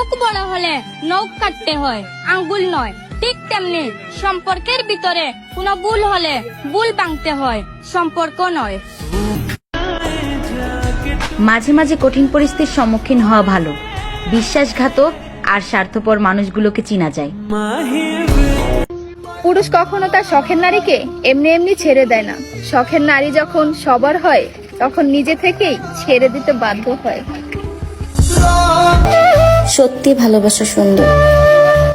সুখ বড় হলে নখ কাটতে হয়, আঙ্গুল নয়। ঠিক তেমনি সম্পর্কের ভিতরে কোনো ভুল হলে ভুল ভাঙতে হয়, সম্পর্ক নয়। মাঝে মাঝে কঠিন পরিস্থিতির সম্মুখীন হওয়া ভালো। বিশ্বাসঘাতক আর স্বার্থপর মানুষগুলোকে চিনা যায়। পুরুষ কখনো তার শখের নারীকে এমনি এমনি ছেড়ে দেয় না। শখের নারী যখন সবার হয় তখন নিজে থেকেই ছেড়ে দিতে বাধ্য হয়। সত্যি ভালোবাসা সুন্দর,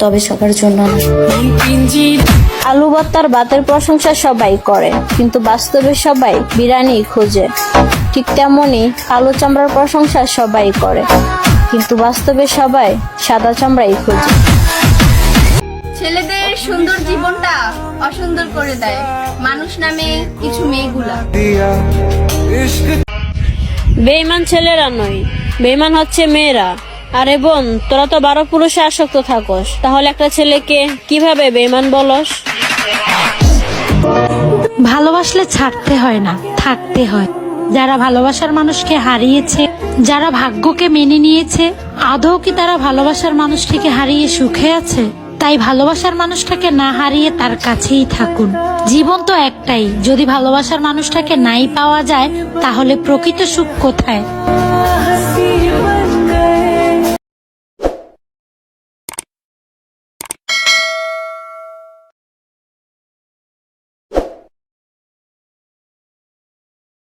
তবে সবার জন্য না। আলু ভর্তার ভাতের প্রশংসা সবাই করে, কিন্তু বাস্তবে সবাই বিরিয়ানি খোঁজে। ঠিক তেমনি কালো চামড়ার প্রশংসা সবাই করে, কিন্তু বাস্তবে সবাই সাদা চামড়াই খোঁজে। ছেলেদের সুন্দর জীবনটা অসুন্দর করে দেয় মানুষ নামে কিছু মেয়েগুলা। বেঈমান ছেলেরা নয়, বেঈমান হচ্ছে মেয়েরা। আরে বোন, তোরা তো 12 পুরুষে আসক্ত থাকস, তাহলে একটা ছেলেকে কিভাবে বেঈমান বলস? ভালোবাসলে ছাড়তে হয় না, থাকতে হয়। যারা ভালোবাসার মানুষকে হারিয়েছে, যারা ভাগ্যকে মেনে নিয়েছে, আদৌ কি তারা ভালোবাসার মানুষটিকে হারিয়ে সুখে আছে? তাই ভালোবাসার মানুষটাকে না হারিয়ে তার কাছেই থাকুন। জীবন তো একটাই, যদি ভালোবাসার মানুষটাকে নাই পাওয়া যায় তাহলে প্রকৃত সুখ কোথায়?